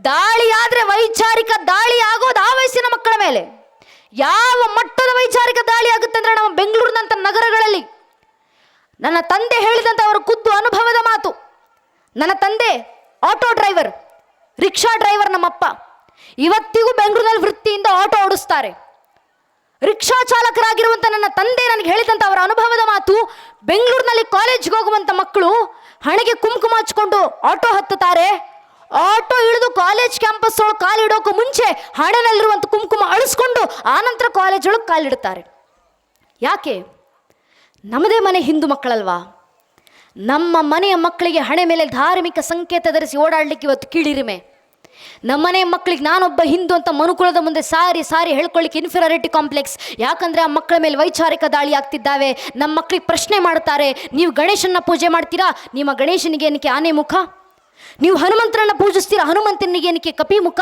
ದಾಳಿ ಆದ್ರೆ ವೈಚಾರಿಕ ದಾಳಿ ಆಗೋದು ಆ ವಯಸ್ಸಿನ ಮಕ್ಕಳ ಮೇಲೆ. ಯಾವ ಮಟ್ಟದ ವೈಚಾರಿಕ ದಾಳಿ ಆಗುತ್ತೆ ಅಂದ್ರೆ ನಮ್ಮ ಬೆಂಗಳೂರಿನಂತ ನಗರಗಳಲ್ಲಿ. ನನ್ನ ತಂದೆ ಹೇಳಿದಂತ ಅವರ ಖುದ್ದು ಅನುಭವದ ಮಾತು. ನನ್ನ ತಂದೆ ಆಟೋ ಡ್ರೈವರ್, ರಿಕ್ಷಾ ಡ್ರೈವರ್. ನಮ್ಮಪ್ಪ ಇವತ್ತಿಗೂ ಬೆಂಗಳೂರಿನಲ್ಲಿ ವೃತ್ತಿಯಿಂದ ಆಟೋ ಓಡಿಸ್ತಾರೆ. ರಿಕ್ಷಾ ಚಾಲಕರಾಗಿರುವಂತ ನನ್ನ ತಂದೆ ನನಗೆ ಹೇಳಿದಂತ ಅವರ ಅನುಭವದ ಮಾತು, ಬೆಂಗಳೂರಿನಲ್ಲಿ ಕಾಲೇಜ್ಗೆ ಹೋಗುವಂತ ಮಕ್ಕಳು ಹಣೆಗೆ ಕುಂಕುಮ ಹಚ್ಕೊಂಡು ಆಟೋ ಹತ್ತುತ್ತಾರೆ. ಆಟೋ ಇಳಿದು ಕಾಲೇಜ್ ಕ್ಯಾಂಪಸ್ ಒಳಗೆ ಕಾಲಿಡೋಕೆ ಮುಂಚೆ ಹಣೆನಲ್ಲಿರುವಂಥ ಕುಂಕುಮ ಅಳಿಸ್ಕೊಂಡು ಆನಂತರ ಕಾಲೇಜ್ ಒಳಗೆ ಕಾಲಿಡುತ್ತಾರೆ. ಯಾಕೆ? ನಮ್ಮದೇ ಮನೆ ಹಿಂದೂ ಮಕ್ಕಳಲ್ವಾ? ನಮ್ಮ ಮನೆಯ ಮಕ್ಕಳಿಗೆ ಹಣೆ ಮೇಲೆ ಧಾರ್ಮಿಕ ಸಂಕೇತ ಧರಿಸಿ ಓಡಾಡಲಿಕ್ಕೆ ಇವತ್ತು ಕೀಳಿರಿಮೆ. ನಮ್ಮನೆ ಮಕ್ಕಳಿಗೆ ನಾನೊಬ್ಬ ಹಿಂದೂ ಅಂತ ಮನುಕುಲದ ಮುಂದೆ ಸಾರಿ ಸಾರಿ ಹೇಳ್ಕೊಳ್ಳಿಕ್ಕೆ ಇನ್ಫೀರಿಯಾರಿಟಿ ಕಾಂಪ್ಲೆಕ್ಸ್. ಯಾಕಂದರೆ ಆ ಮಕ್ಕಳ ಮೇಲೆ ವೈಚಾರಿಕ ದಾಳಿ ಆಗ್ತಿದ್ದಾವೆ. ನಮ್ಮ ಮಕ್ಕಳಿಗೆ ಪ್ರಶ್ನೆ ಮಾಡ್ತಾರೆ, ನೀವು ಗಣೇಶನ ಪೂಜೆ ಮಾಡ್ತೀರಾ, ನಿಮ್ಮ ಗಣೇಶನಿಗೆ ಏನಕ್ಕೆ ಆನೆ ಮುಖ? ನೀವು ಹನುಮಂತರನ್ನ ಪೂಜಿಸ್ತೀರಾ, ಹನುಮಂತನಿಗೆ ಏನಕ್ಕೆ ಕಪಿ ಮುಖ?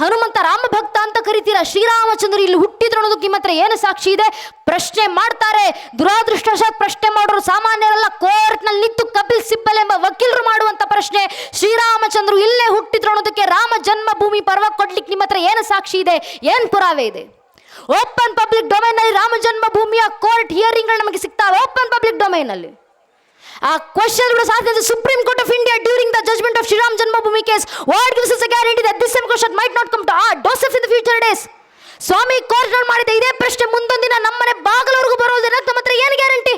ಹನುಮಂತ ರಾಮ ಭಕ್ತ ಅಂತ ಕರಿತೀರಾ, ಶ್ರೀರಾಮಚಂದ್ರ ಇಲ್ಲಿ ಹುಟ್ಟಿದ್ರು ಅನ್ನೋದಕ್ಕೆ ನಿಮ್ಮ ಹತ್ರ ಏನು ಸಾಕ್ಷಿ ಇದೆ? ಪ್ರಶ್ನೆ ಮಾಡ್ತಾರೆ. ದುರಾದೃಷ್ಟವಶಾತ್ ಪ್ರಶ್ನೆ ಮಾಡೋರು ಸಾಮಾನ್ಯರಲ್ಲ. ಕೋರ್ಟ್ನಲ್ಲಿ ನಿಂತು ಕಪಿಲ್ ಸಿಬ್ಬಲ್ ಎಂಬ ವಕೀಲರು ಮಾಡುವಂತ ಪ್ರಶ್ನೆ, ಶ್ರೀರಾಮಚಂದ್ರ ಇಲ್ಲೇ ಹುಟ್ಟಿದ್ರು ಅನ್ನೋದಕ್ಕೆ ರಾಮ ಜನ್ಮಭೂಮಿ ಪರ್ವ ಕೊಡ್ಲಿಕ್ಕೆ ನಿಮ್ಮ ಹತ್ರ ಏನು ಸಾಕ್ಷಿ ಇದೆ? ಏನು ಪುರಾವೆ ಇದೆ? ಓಪನ್ ಪಬ್ಲಿಕ್ ಡೊಮೈನ್ ನಲ್ಲಿ ರಾಮ ಜನ್ಮಭೂಮಿಯ ಕೋರ್ಟ್ ಹಿಯರಿಂಗ್ ನಮಗೆ ಸಿಗ್ತಾವೆ. ಓಪನ್ ಪಬ್ಲಿಕ್ ಡೊಮೈನ್ ಅಲ್ಲಿ ಆ ಕ್ವೆಶ್ಚನ್ ಸಾಧ್ಯ. Supreme court of India during the judgement of Shriram Janmabhoomi case what gives us a guarantee that this same question might not come to ಡೋಸೆಫ್ in the future days. ಸ್ವಾಮಿ court ಮಾಡಿದ ಇದೇ ಪ್ರಶ್ನೆ ಮುಂದೊಂದು ದಿನ ನಮ್ಮನೆ ಬಾಗಿಲವರೆಗೂ ಬರೋದಿಲ್ಲ. ನಮ್ಮ ಹತ್ರ ಏನು ಗ್ಯಾರಂಟಿ?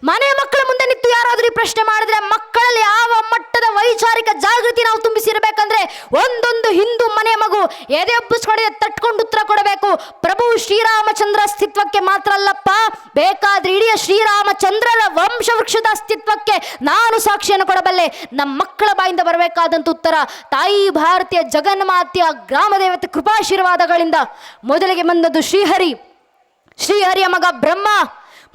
ಮನೆ ಮಕ್ಕಳ ಮುಂದೆ ನಿಂತು ಯಾರಾದರೂ ಈ ಪ್ರಶ್ನೆ ಮಾಡಿದ್ರೆ ಮಕ್ಕಳಲ್ಲಿ ಯಾವ ಮಟ್ಟದ ವೈಚಾರಿಕ ಜಾಗೃತಿ ನಾವು ತುಂಬಿಸಿರಬೇಕಂದ್ರೆ ಒಂದೊಂದು ಹಿಂದೂ ಮನೆ ಮಗು ಎದೆ ಒಬ್ಬಿಸ್ಕೊಡೆ ತಟ್ಕೊಂಡು ಉತ್ತರ ಕೊಡಬೇಕು. ಪ್ರಭು ಶ್ರೀರಾಮಚಂದ್ರ ಅಸ್ತಿತ್ವಕ್ಕೆ ಮಾತ್ರ ಅಲ್ಲಪ್ಪ, ಬೇಕಾದ್ರೆ ಇಡೀ ಶ್ರೀರಾಮಚಂದ್ರರ ವಂಶವೃಕ್ಷದ ಅಸ್ತಿತ್ವಕ್ಕೆ ನಾನು ಸಾಕ್ಷಿಯನ್ನು ಕೊಡಬಲ್ಲೆ. ನಮ್ಮ ಮಕ್ಕಳ ಬಾಯಿಂದ ಬರಬೇಕಾದಂಥ ಉತ್ತರ ತಾಯಿ ಭಾರತೀಯ ಜಗನ್ಮಾತೆಯ ಗ್ರಾಮದೇವತೆ ಕೃಪಾಶೀರ್ವಾದಗಳಿಂದ ಮೊದಲಿಗೆ ಬಂದದ್ದು ಶ್ರೀಹರಿ. ಶ್ರೀಹರಿಯ ಮಗ ಬ್ರಹ್ಮ,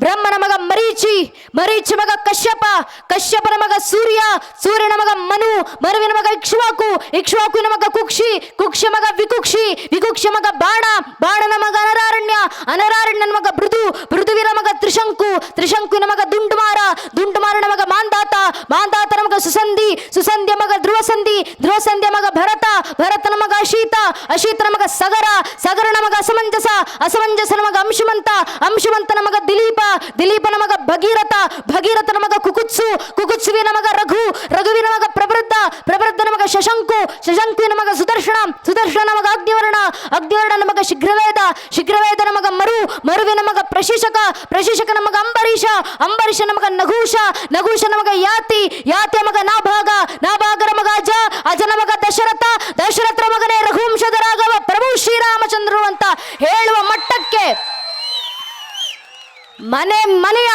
ಬ್ರಹ್ಮನ ಮಗ ಮರೀಚಿ, ಮರೀಚಿ ಮಗ ಕಶ್ಯಪ, ಕಶ್ಯಪನ ಮಗ ಸೂರ್ಯ, ಸೂರ್ಯನ ಮಗ ಮನು, ಮನುವಿನ ಮಗ ಇಕ್ಷ್ವಾಕು, ಇಕ್ಷ್ವಾಕುವಿನ ಮಗ ಕುಕ್ಷಿ, ಕುಕ್ಷಿ ಮಗ ವಿಕುಕ್ಷಿ, ವಿಕುಕ್ಷಿ ಮಗ ಬಾಣ, ಬಾಣನ ಮಗ ಅನರಾರಣ್ಯ, ಅನರಾರಣ್ಯನ ಮಗ ಭೃದು, ಭೃದುವಿನ ಮಗ ತ್ರಿಶಂಕು, ತ್ರಿಶಂಕುವಿನ ಮಗ ದುಂಡುಮಾರ, ದುಂಡುಮಾರನ ಮಗ ಮಾಂದಾತ, ಮಾಂದಾತನ ಮಗ ಸುಸಂಧಿ, ಸುಸಂಧಿಯ ಮಗ ಧ್ರುವಸಂಧಿ, ಧ್ರುವಸಂಧಿಯ ಮಗ ಭರತ, ಭರತನ ಮಗ ಅಶೀತ, ಅಶೀತನ ಮಗ ಸಗರ, ಸಗರನ ಮಗ ಅಸಮಂಜಸ, ಅಸಮಂಜಸನ ಮಗ ಅಂಶುಮಂತ, ಅಂಶುಮಂತನ ಮಗ ದಿಲೀಪ, ದಿಲೀಪನ ಮಗ ಭಗೀರಥ, ಭಗೀರಥನ ಮಗ ಕುಕುತ್ಸು, ಕುಕುತ್ಸುವಿನ ಮಗ ರಘು, ರಘುವಿನ ಮಗ ಪ್ರವೃದ್ಧ, ಪ್ರವೃದ್ಧನ ಮಗ ಶಶಂಕು, ಶಶಂಕುವಿನ ಮಗ ಸುದರ್ಶನ, ಸುದರ್ಶನ ಮಗ ಅಗ್ನಿವರ್ಣ, ಅಗ್ನಿವರ್ಣನ ಮಗ ಶೀಘ್ರವೇದ, ಶೀಘ್ರವೇದನ ಮಗ ಮರು, ಮರುವಿನ ಮಗ ಪ್ರಶಿಷಕ, ಪ್ರಶಿಷಕನ ಮಗ ಅಂಬರೀಷ, ಅಂಬರೀಷನ ಮಗ ನಘೂಷ, ನಘೂಷನ ಮಗ ಯಾತಿ, ಯಾತಿಯ ಮಗ ನಾಭಾಗ, ನಾಭಾಗರ ಮಗ ಅಜ, ಅಜನ ಮಗ ದಶರಥ, ದಶರಥರ ಮಗನೇ ರಘುವಂಶದ ರಾಘವ ಪ್ರಭು ಶ್ರೀರಾಮಚಂದ್ರರು ಅಂತ ಹೇಳುವ ಮಟ್ಟಕ್ಕೆ ಮನೆ ಮನೆಯ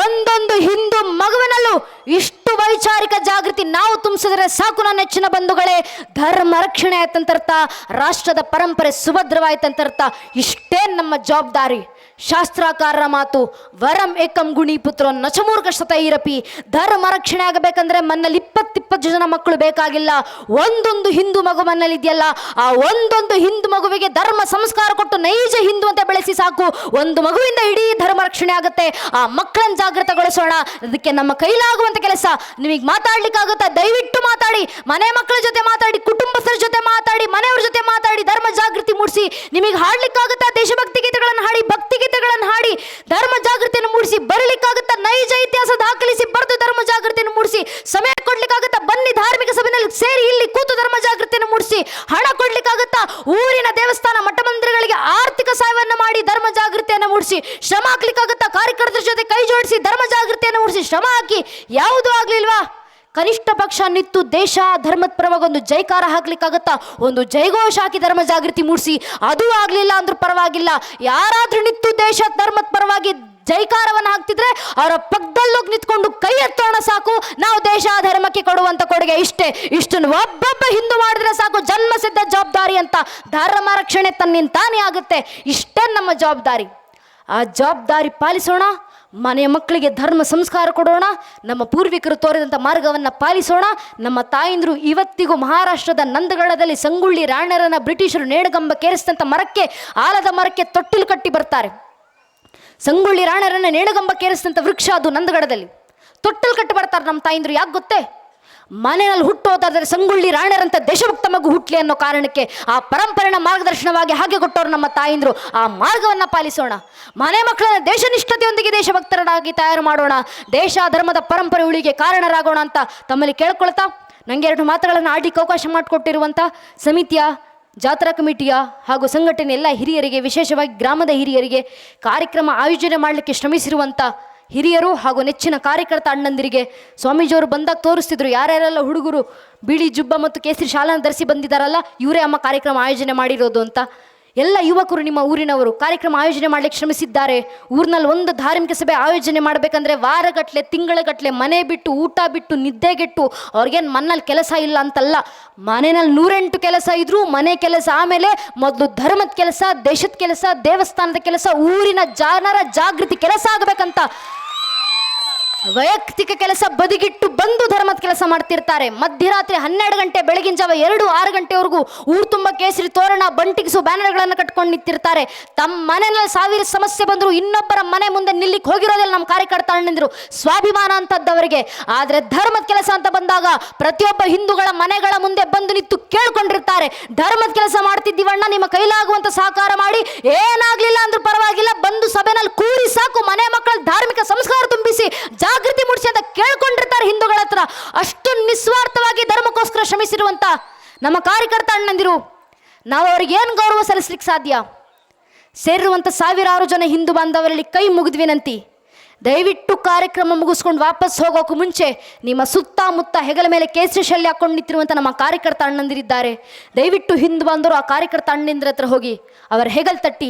ಒಂದೊಂದು ಹಿಂದೂ ಮಗುವಿನಲ್ಲೂ ಇಷ್ಟು ವೈಚಾರಿಕ ಜಾಗೃತಿ ನಾವು ತುಂಬಿಸಿದ್ರೆ ಸಾಕು ನನ್ನ ನೆಚ್ಚಿನ ಬಂಧುಗಳೇ. ಧರ್ಮ ರಕ್ಷಣೆ ಆಯ್ತಂತರ್ಥ, ರಾಷ್ಟ್ರದ ಪರಂಪರೆ ಸುಭದ್ರವಾಯ್ತಂತರ್ಥ. ಇಷ್ಟೇ ನಮ್ಮ ಜವಾಬ್ದಾರಿ. ಶಾಸ್ತ್ರಕಾರರ ಮಾತು, ವರಂ ಏಕಂ ಗುಣಿ ಪುತ್ರ ನಚಮೂರ್ಖ ಶತೈರಪಿ. ಧರ್ಮ ರಕ್ಷಣೆ ಆಗಬೇಕಂದ್ರೆ ಮನ್ನಲ್ಲಿ 20 ಜನ ಮಕ್ಕಳು ಬೇಕಾಗಿಲ್ಲ. ಒಂದೊಂದು ಹಿಂದೂ ಮಗು ಮನ್ನಲ್ಲಿ ಇದೆಯಲ್ಲ, ಆ ಒಂದೊಂದು ಹಿಂದೂ ಮಗುವಿಗೆ ಧರ್ಮ ಸಂಸ್ಕಾರ ಕೊಟ್ಟು ನೈಜ ಹಿಂದೂ ಅಂತ ಬೆಳೆಸಿ ಸಾಕು. ಒಂದು ಮಗುವಿಂದ ಇಡೀ ಧರ್ಮ ರಕ್ಷಣೆ ಆಗುತ್ತೆ. ಆ ಮಕ್ಕಳನ್ನು ಜಾಗೃತಗೊಳಿಸೋಣ. ಅದಕ್ಕೆ ನಮ್ಮ ಕೈಲಾಗುವಂತ ಕೆಲಸ. ನಿಮಗೆ ಮಾತಾಡ್ಲಿಕ್ಕಾಗುತ್ತಾ? ದಯವಿಟ್ಟು ಮಾತಾಡಿ. ಮನೆ ಮಕ್ಕಳ ಜೊತೆ ಮಾತಾಡಿ, ಕುಟುಂಬಸ್ಥರ ಜೊತೆ ಮಾತಾಡಿ, ಮನೆಯವ್ರ ಜೊತೆ ಮಾತಾಡಿ, ಧರ್ಮ ಜಾಗೃತಿ ಮೂಡಿಸಿ. ನಿಮಗೆ ಹಾಡ್ಲಿಕ್ಕಾಗುತ್ತಾ? ದೇಶಭಕ್ತಿ ಗೀತೆಗಳನ್ನು ಹಾಡಿ, ಭಕ್ತಿ ಗೀತೆಗಳನ್ನು ಹಾಡಿ ಧರ್ಮ ಜಾಗೃತಿಯನ್ನು ಮೂಡಿಸಿ. ಬರಲಿಕ್ಕಾಗುತ್ತಾ? ನೈಜ ಇತಿಹಾಸ ದಾಖಲಿಸಿ ಬರೆದು ಧರ್ಮ ಜಾಗೃತಿಯನ್ನು ಮೂಡಿಸಿ. ಸಮಯ ಕೊಡ್ಲಿಕ್ಕಾಗುತ್ತಾ? ಬನ್ನಿ ಧಾರ್ಮಿಕ ಸಭೆಯಲ್ಲಿ ಸೇರಿ ಇಲ್ಲಿ ಕೂತು ಧರ್ಮ ಜಾಗೃತಿಯನ್ನು ಮೂಡಿಸಿ. ಹಣ ಕೊಡ್ಲಿಕ್ಕಾಗುತ್ತಾ? ಊರಿನ ದೇವಸ್ಥಾನ ಮಠ ಮಂದಿರಗಳಿಗೆ ಆರ್ಥಿಕ ಸಹಾಯವನ್ನು ಮಾಡಿ ಧರ್ಮ ಜಾಗೃತಿಯನ್ನು ಮೂಡಿಸಿ. ಶ್ರಮ ಹಾಕ್ಲಿಕ್ಕಾಗುತ್ತಾ? ಕಾರ್ಯಕರ್ತರ ಜೊತೆ ಕೈ ಜೋಡಿಸಿ ಧರ್ಮ ಜಾಗೃತಿಯನ್ನು ಮೂಡಿಸಿ. ಶ್ರಮ ಹಾಕಿ. ಯಾವುದೂ ಆಗ್ಲಿಲ್ವಾ? ಕನಿಷ್ಠ ಪಕ್ಷ ನಿಂತು ದೇಶ ಧರ್ಮದ ಪರವಾಗಿ ಒಂದು ಜೈಕಾರ ಹಾಕ್ಲಿಕ್ಕಾಗತ್ತಾ? ಒಂದು ಜೈಘೋಷ ಹಾಕಿ ಧರ್ಮ ಜಾಗೃತಿ ಮೂಡಿಸಿ. ಅದು ಆಗ್ಲಿಲ್ಲ ಅಂದ್ರೂ ಪರವಾಗಿಲ್ಲ. ಯಾರಾದ್ರೂ ನಿಂತು ದೇಶ ಧರ್ಮದ ಪರವಾಗಿ ಜೈಕಾರವನ್ನು ಹಾಕ್ತಿದ್ರೆ ಅವರ ಪಕ್ಕದಲ್ಲೋಗಿ ನಿಂತ್ಕೊಂಡು ಕೈ ಎತ್ತೋಣ ಸಾಕು. ನಾವು ದೇಶ ಧರ್ಮಕ್ಕೆ ಕೊಡುವಂತ ಕೊಡುಗೆ ಇಷ್ಟೇ. ಇಷ್ಟನ್ನು ಒಬ್ಬೊಬ್ಬ ಹಿಂದೂ ಮಾಡಿದ್ರೆ ಸಾಕು. ಜನ್ಮಸಿದ್ಧ ಜವಾಬ್ದಾರಿ ಅಂತ ಧರ್ಮ ರಕ್ಷಣೆ ತನ್ನಿಂತಾನೇ ಆಗುತ್ತೆ. ಇಷ್ಟೇ ನಮ್ಮ ಜವಾಬ್ದಾರಿ. ಆ ಜವಾಬ್ದಾರಿ ಪಾಲಿಸೋಣ. ಮನೆಯ ಮಕ್ಕಳಿಗೆ ಧರ್ಮ ಸಂಸ್ಕಾರ ಕೊಡೋಣ. ನಮ್ಮ ಪೂರ್ವಿಕರು ತೋರಿದಂಥ ಮಾರ್ಗವನ್ನು ಪಾಲಿಸೋಣ. ನಮ್ಮ ತಾಯಂದಿರು ಇವತ್ತಿಗೂ ಮಹಾರಾಷ್ಟ್ರದ ನಂದಗಡದಲ್ಲಿ ಸಂಗೊಳ್ಳಿ ರಾಯಣ್ಣರನ್ನ ಬ್ರಿಟಿಷರು ನೇಣಗಂಬಕ್ಕೇರಿಸಿದಂಥ ಮರಕ್ಕೆ, ಆಲದ ಮರಕ್ಕೆ ತೊಟ್ಟಿಲು ಕಟ್ಟಿ ಬರ್ತಾರೆ. ಸಂಗೊಳ್ಳಿ ರಾಯಣ್ಣರನ್ನ ನೇಣಗಂಬಕ್ಕೇರಿಸಿದಂಥ ವೃಕ್ಷ ಅದು ನಂದಗಡದಲ್ಲಿ. ತೊಟ್ಟಿಲು ಕಟ್ಟಿ ಬರ್ತಾರೆ ನಮ್ಮ ತಾಯಂದಿರು. ಯಾಕೆ ಗೊತ್ತೇ? ಮನೆಯಲ್ಲಿ ಹುಟ್ಟೋದಾದರೆ ಸಂಗೊಳ್ಳಿ ರಾಣರಂಥ ದೇಶಭಕ್ತ ಮಗು ಹುಟ್ಲಿ ಅನ್ನೋ ಕಾರಣಕ್ಕೆ ಆ ಪರಂಪರೆನ ಮಾರ್ಗದರ್ಶನವಾಗಿ ಹಾಗೆ ಕೊಟ್ಟವರು ನಮ್ಮ ತಾಯಿಂದರು. ಆ ಮಾರ್ಗವನ್ನು ಪಾಲಿಸೋಣ. ಮನೆ ಮಕ್ಕಳನ್ನ ದೇಶನಿಷ್ಠತೆಯೊಂದಿಗೆ ದೇಶಭಕ್ತರನ್ನಾಗಿ ತಯಾರು ಮಾಡೋಣ. ದೇಶ ಧರ್ಮದ ಪರಂಪರೆ ಉಳಿಗೆ ಕಾರಣರಾಗೋಣ ಅಂತ ತಮ್ಮಲ್ಲಿ ಕೇಳ್ಕೊಳ್ತಾ, ನನಗೆ 2 ಮಾತುಗಳನ್ನು ಆಡಲಿಕ್ಕೆ ಅವಕಾಶ ಮಾಡಿಕೊಟ್ಟಿರುವಂಥ ಸಮಿತಿಯ, ಜಾತ್ರಾ ಕಮಿಟಿಯ ಹಾಗೂ ಸಂಘಟನೆ ಎಲ್ಲ ಹಿರಿಯರಿಗೆ, ವಿಶೇಷವಾಗಿ ಗ್ರಾಮದ ಹಿರಿಯರಿಗೆ, ಕಾರ್ಯಕ್ರಮ ಆಯೋಜನೆ ಮಾಡಲಿಕ್ಕೆ ಶ್ರಮಿಸಿರುವಂಥ ಹಿರಿಯರು ಹಾಗೂ ನೆಚ್ಚಿನ ಕಾರ್ಯಕರ್ತ ಅಣ್ಣಂದಿರಿಗೆ, ಸ್ವಾಮೀಜಿಯವರು ಬಂದಾಗ ತೋರಿಸ್ತಿದ್ರು ಯಾರ್ಯಾರೆಲ್ಲ ಹುಡುಗರು ಬಿಳಿ ಜುಬ್ಬ ಮತ್ತು ಕೇಸರಿ ಶಾಲನ್ನು ಧರಿಸಿ ಬಂದಿದ್ದಾರಲ್ಲ ಇವರೇ ಅಮ್ಮ ಕಾರ್ಯಕ್ರಮ ಆಯೋಜನೆ ಮಾಡಿರೋದು ಅಂತ. ಎಲ್ಲ ಯುವಕರು ನಿಮ್ಮ ಊರಿನವರು ಕಾರ್ಯಕ್ರಮ ಆಯೋಜನೆ ಮಾಡಲಿಕ್ಕೆ ಶ್ರಮಿಸಿದ್ದಾರೆ. ಊರಿನಲ್ಲಿ ಒಂದು ಧಾರ್ಮಿಕ ಸಭೆ ಆಯೋಜನೆ ಮಾಡಬೇಕಂದ್ರೆ ವಾರಗಟ್ಟಲೆ, ತಿಂಗಳಗಟ್ಟಲೆ ಮನೆ ಬಿಟ್ಟು, ಊಟ ಬಿಟ್ಟು, ನಿದ್ದೆಗೆಟ್ಟು, ಅವ್ರಿಗೇನು ಮನ್ನಲ್ಲಿ ಕೆಲಸ ಇಲ್ಲ ಅಂತಲ್ಲ. ಮನೆಯಲ್ಲಿ 108 ಕೆಲಸ ಇದ್ರೂ ಮನೆ ಕೆಲಸ ಆಮೇಲೆ ಮೊದಲು ಧರ್ಮದ ಕೆಲಸ, ದೇಶದ ಕೆಲಸ, ದೇವಸ್ಥಾನದ ಕೆಲಸ, ಊರಿನ ಜನರ ಜಾಗೃತಿ ಕೆಲಸ ಆಗಬೇಕಂತ ವೈಯಕ್ತಿಕ ಕೆಲಸ ಬದಿಗಿಟ್ಟು ಬಂದು ಧರ್ಮದ ಕೆಲಸ ಮಾಡ್ತಿರ್ತಾರೆ. ಮಧ್ಯರಾತ್ರಿ 12 ಗಂಟೆ, ಬೆಳಗಿನ ಜಾವ 2-6 ಗಂಟೆವರೆಗೂ ಊರು ತುಂಬ ಕೇಸರಿ ತೋರಣ, ಬಂಟಿಗಿಸು ಬ್ಯಾನರ್ಗಳನ್ನು ಕಟ್ಕೊಂಡು ನಿಂತಿರ್ತಾರೆ. ತಮ್ಮ ಮನೆಯಲ್ಲಿ 1000 ಸಮಸ್ಯೆ ಬಂದರು ಇನ್ನೊಬ್ಬರ ಮನೆ ಮುಂದೆ ನಿಲ್ಲಿಕ್ಕೆ ಹೋಗಿರೋದಿಲ್ಲ ನಮ್ಮ ಕಾರ್ಯಕರ್ತ ಅಣ್ಣಂದಿರು, ಸ್ವಾಭಿಮಾನ ಅಂತದ್ದವರಿಗೆ. ಆದರೆ ಧರ್ಮದ ಕೆಲಸ ಅಂತ ಬಂದಾಗ ಪ್ರತಿಯೊಬ್ಬ ಹಿಂದೂಗಳ ಮನೆಗಳ ಮುಂದೆ ಬಂದು ನಿಂತು ಕೇಳ್ಕೊಂಡಿರ್ತಾರೆ, ಧರ್ಮದ ಕೆಲಸ ಮಾಡ್ತಿದ್ದೀವಣ್ಣ, ನಿಮ್ಮ ಕೈಲಾಗುವಂತ ಸಹಕಾರ ಮಾಡಿ, ಏನಾಗ್ಲಿಲ್ಲ ಅಂದ್ರೂ ಪರವಾಗಿಲ್ಲ, ಬಂದು ಸಭೆನಲ್ಲಿ ಕೂರಿ ಸಾಕು, ಮನೆ ಮಕ್ಕಳ ಧಾರ್ಮಿಕ ಸಂಸ್ಕಾರ ತುಂಬಿಸಿ, ಜಾಗೃತಿ ಮೂಡಿಸಿ ಅಂತ ಕೇಳ್ಕೊಂಡಿರ್ತಾರೆ ಹಿಂದೂಗಳ ಹತ್ರ. ಅಷ್ಟು ನಿಸ್ವಾರ್ಥವಾಗಿ ಧರ್ಮಕ್ಕೋಸ್ಕರ ಶ್ರಮಿಸಿರುವಂತ ನಮ್ಮ ಕಾರ್ಯಕರ್ತ ಅಣ್ಣಂದಿರು, ನಾವು ಅವ್ರಿಗೆ ಏನು ಗೌರವ ಸಲ್ಲಿಸ್ಲಿಕ್ಕೆ ಸಾಧ್ಯ? ಸೇರಿರುವಂಥ 1000 ಜನ ಹಿಂದೂ ಬಾಂಧವರಲ್ಲಿ ಕೈ ಮುಗಿದು ವಿನಂತಿ, ದಯವಿಟ್ಟು ಕಾರ್ಯಕ್ರಮ ಮುಗಿಸ್ಕೊಂಡು ವಾಪಸ್ ಹೋಗೋಕ್ಕೂ ಮುಂಚೆ ನಿಮ್ಮ ಸುತ್ತಮುತ್ತ ಹೆಗಲ ಮೇಲೆ ಕೇಸರಿ ಶಲ್ಯ ಹಾಕೊಂಡು ನಿಂತಿರುವಂಥ ನಮ್ಮ ಕಾರ್ಯಕರ್ತ ಅಣ್ಣಂದಿರಿದ್ದಾರೆ. ದಯವಿಟ್ಟು ಹಿಂದೂ ಬಾಂಧವರು ಆ ಕಾರ್ಯಕರ್ತ ಅಣ್ಣಂದಿರ ಹತ್ರ ಹೋಗಿ ಅವರ ಹೆಗಲ್ ತಟ್ಟಿ,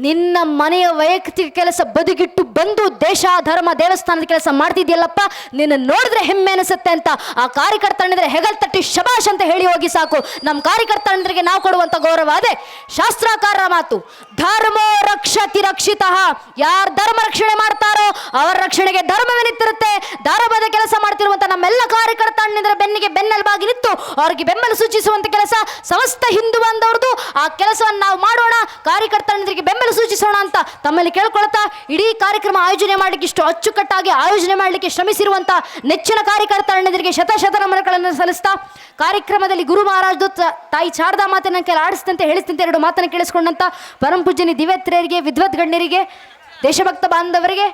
ನಿನ್ನ ಮನೆಯ ವೈಯಕ್ತಿಕ ಕೆಲಸ ಬದಿಗಿಟ್ಟು ಬಂದು ದೇಶ ಧರ್ಮ ದೇವಸ್ಥಾನದ ಕೆಲಸ ಮಾಡ್ತಿದ್ಯಲ್ಲಪ್ಪ, ನಿನ್ನ ನೋಡಿದ್ರೆ ಹೆಮ್ಮೆ ಅನಿಸುತ್ತೆ ಅಂತ ಆ ಕಾರ್ಯಕರ್ತ ಅಣ್ಣಂದ್ರೆ ಹೆಗಲ್ ತಟ್ಟಿ ಶಬಾಷ್ ಅಂತ ಹೇಳಿ ಹೋಗಿ ಸಾಕು. ನಮ್ಮ ಕಾರ್ಯಕರ್ತ ಅಣ್ಣಂದರಿಗೆ ನಾವು ಕೊಡುವಂಥ ಗೌರವ ಅದೇ. ಶಾಸ್ತ್ರಕಾರರ ಮಾತು, ಧರ್ಮೋ ರಕ್ಷತಿ ರಕ್ಷಿತಃ. ಯಾರು ಧರ್ಮ ರಕ್ಷಣೆ ಮಾಡ್ತಾರೋ ಅವರ ರಕ್ಷಣೆಗೆ ಧರ್ಮವೇ ನಿಂತಿರುತ್ತೆ. ಧರ್ಮದ ಕೆಲಸ ಮಾಡ್ತಿರುವಂತ ನಮ್ಮೆಲ್ಲ ಕಾರ್ಯಕರ್ತ ಅಣ್ಣಂದಿರ ಬೆನ್ನಿಗೆ ಬೆನ್ನೆಲುಬಾಗಿ ನಿಂತು ಅವರಿಗೆ ಬೆಂಬಲ ಸೂಚಿಸುವಂತ ಕೆಲಸ ಸಮಸ್ತ ಹಿಂದೂ ಬಾಂಧವರದು. ಆ ಕೆಲಸವನ್ನು ನಾವು ಮಾಡೋಣ, ಕಾರ್ಯಕರ್ತ ಅಣ್ಣಂದಿರಿಗೆ ಬೆಂಬಲ ಸೂಚಿಸೋಣ ಅಂತ ತಮ್ಮಲ್ಲಿ ಕೇಳ್ಕೊಳ್ತಾ, ಇಡೀ ಕಾರ್ಯಕ್ರಮ ಆಯೋಜನೆ ಮಾಡಲಿಕ್ಕೆ ಇಷ್ಟು ಅಚ್ಚುಕಟ್ಟಾಗಿ ಆಯೋಜನೆ ಮಾಡಲಿಕ್ಕೆ ಶ್ರಮಿಸಿರುವಂತ ನೆಚ್ಚಿನ ಕಾರ್ಯಕರ್ತ ಅಣ್ಣಂದಿರಿಗೆ ಶತ ನಮನಗಳನ್ನು ಸಲ್ಲಿಸ್ತಾ, ಕಾರ್ಯಕ್ರಮದಲ್ಲಿ ಗುರು ಮಹಾರಾಜ್ ತಾಯಿ ಶಾರದಾ ಮಾತನ್ನ ಕೆಲ ಆಡಿಸ್ತಂತೆ ಹೇಳಿಸ್ತಂತೆ 2 ಮಾತನ್ನು ಕೇಳಿಸ್ಕೊಂಡಂತ ಪರಮ ಪೂಜ್ಯನಿ ದಿವ್ಯತ್ರಿಯರಿಗೆ, ವಿದ್ವತ್ ಗಣ್ಯರಿಗೆ, ದೇಶಭಕ್ತ ಬಾಂಧವರಿಗೆ,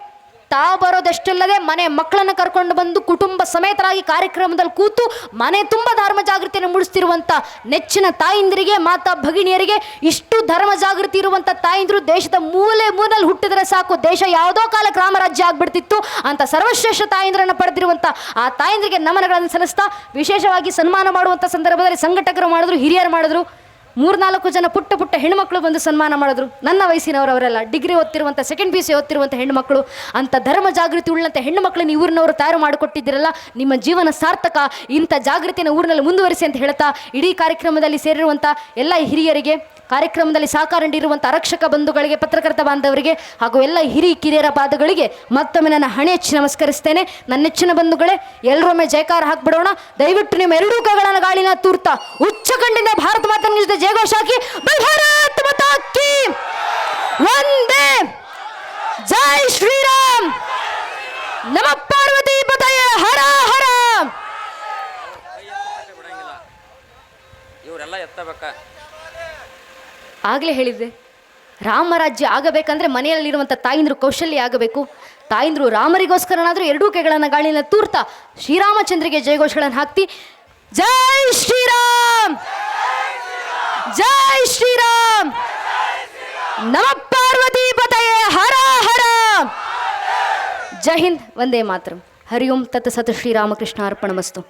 ತಾವು ಬರೋದಷ್ಟಲ್ಲದೆ ಮನೆ ಮಕ್ಕಳನ್ನು ಕರ್ಕೊಂಡು ಬಂದು ಕುಟುಂಬ ಸಮೇತರಾಗಿ ಕಾರ್ಯಕ್ರಮದಲ್ಲಿ ಕೂತು ಮನೆ ತುಂಬ ಧರ್ಮ ಜಾಗೃತಿಯನ್ನು ಮೂಡಿಸ್ತಿರುವಂಥ ನೆಚ್ಚಿನ ತಾಯಿಂದರಿಗೆ, ಮಾತಾ ಭಗಿನಿಯರಿಗೆ, ಇಷ್ಟು ಧರ್ಮ ಜಾಗೃತಿ ಇರುವಂಥ ತಾಯಿಂದರು ದೇಶದ ಮೂಲೆ ಮೂಲೆಯಲ್ಲಿ ಹುಟ್ಟಿದರೆ ಸಾಕು, ದೇಶ ಯಾವುದೋ ಕಾಲಕ್ಕೆ ರಾಮರಾಜ್ಯ ಆಗ್ಬಿಡ್ತಿತ್ತು ಅಂತ ಸರ್ವಶ್ರೇಷ್ಠ ತಾಯಿಂದ್ರನ್ನು ಪಡೆದಿರುವಂಥ ಆ ತಾಯಿಂದರಿಗೆ ನಮನಗಳನ್ನು ಸಲ್ಲಿಸ್ತಾ, ವಿಶೇಷವಾಗಿ ಸನ್ಮಾನ ಮಾಡುವಂಥ ಸಂದರ್ಭದಲ್ಲಿ ಸಂಘಟಕರು ಮಾಡಿದ್ರು, ಹಿರಿಯರು ಮಾಡಿದ್ರು, 3-4 ಜನ ಪುಟ್ಟ ಹೆಣ್ಣುಮಕ್ಕಳು ಬಂದು ಸನ್ಮಾನ ಮಾಡಿದ್ರು. ನನ್ನ ವಯಸ್ಸಿನವರವರೆಲ್ಲ ಡಿಗ್ರಿ ಓದ್ತಿರುವಂಥ, ಸೆಕೆಂಡ್ PUC ಓದ್ತಿರುವಂಥ ಹೆಣ್ಣುಮಕ್ಕಳು. ಅಂಥ ಧರ್ಮ ಜಾಗೃತಿ ಉಳ್ಳಂಥ ಹೆಣ್ಣುಮಕ್ಕಳನ್ನ ಊರಿನವರು ತಯಾರು ಮಾಡಿಕೊಟ್ಟಿದ್ದೀರಲ್ಲ, ನಿಮ್ಮ ಜೀವನ ಸಾರ್ಥಕ. ಇಂಥ ಜಾಗೃತಿಯನ್ನು ಊರಿನಲ್ಲಿ ಮುಂದುವರಿಸಿ ಅಂತ ಹೇಳ್ತಾ, ಇಡೀ ಕಾರ್ಯಕ್ರಮದಲ್ಲಿ ಸೇರಿರುವಂಥ ಎಲ್ಲ ಹಿರಿಯರಿಗೆ, ಕಾರ್ಯಕ್ರಮದಲ್ಲಿ ಸಹಕಾರ ನೀಡಿರುವಂಥ ಆರಕ್ಷಕ ಬಂಧುಗಳಿಗೆ, ಪತ್ರಕರ್ತ ಬಾಂಧವರಿಗೆ ಹಾಗೂ ಎಲ್ಲ ಕಿರಿಯರ ಪಾದಗಳಿಗೆ ಮತ್ತೊಮ್ಮೆ ನನ್ನ ಹಣೆ ಹೆಚ್ಚಿ ನಮಸ್ಕರಿಸ್ತೇನೆ. ನನ್ನ ನೆಚ್ಚಿನ ಬಂಧುಗಳೇ, ಎಲ್ಲರೊಮ್ಮೆ ಜಯಕಾರ ಹಾಕ್ಬಿಡೋಣ. ದಯವಿಟ್ಟು ನಿಮ್ಮ 2 ಕೈಗಳನ್ನು ಗಾಳಿನ ತೂರ್ತಾ ಉಚ್ಚ ಕಂಡಿನ ಭಾರತ ಮಾತನ ಜೊತೆ ಜಯಘೋಷ ಹಾಕಿ, ಭಾರತ್ ಮಾತಾ ಕಿ ವಂದೇ, ಜೈ ಶ್ರೀರಾಮ್, ನಮ ಪಾರ್ವತಿ ಪತಯ, ಹರ ಹರ. ಇವರೆಲ್ಲ ಎತ್ತಬೇಕ. ಆಗಲೇ ಹೇಳಿದ್ದೆ, ರಾಮರಾಜ್ಯ ಆಗಬೇಕಂದ್ರೆ ಮನೆಯಲ್ಲಿರುವಂಥ ತಾಯಿಂದರು ಕೌಶಲ್ಯ ಆಗಬೇಕು. ತಾಯಿಂದರು ರಾಮರಿಗೋಸ್ಕರನಾದರೂ 2 ಕೈಗಳನ್ನು ಗಾಳಿನ ತೂರ್ತಾ ಶ್ರೀರಾಮಚಂದ್ರಿಗೆ ಜಯಘೋಷಗಳನ್ನು ಹಾಕ್ತಿ, ಜೈ ಶ್ರೀರಾಮ್, ಜೈ ಶ್ರೀರಾಮ್, ನಮ ಪಾರ್ವತಿ ಪತಯ, ಹರ ಹರ. ಜೈ ಹಿಂದ್, ವಂದೇ ಮಾತರಂ. ಹರಿ ಓಂ ತತ್ ಸತ್. ಶ್ರೀರಾಮಕೃಷ್ಣ ಅರ್ಪಣಮಸ್ತು.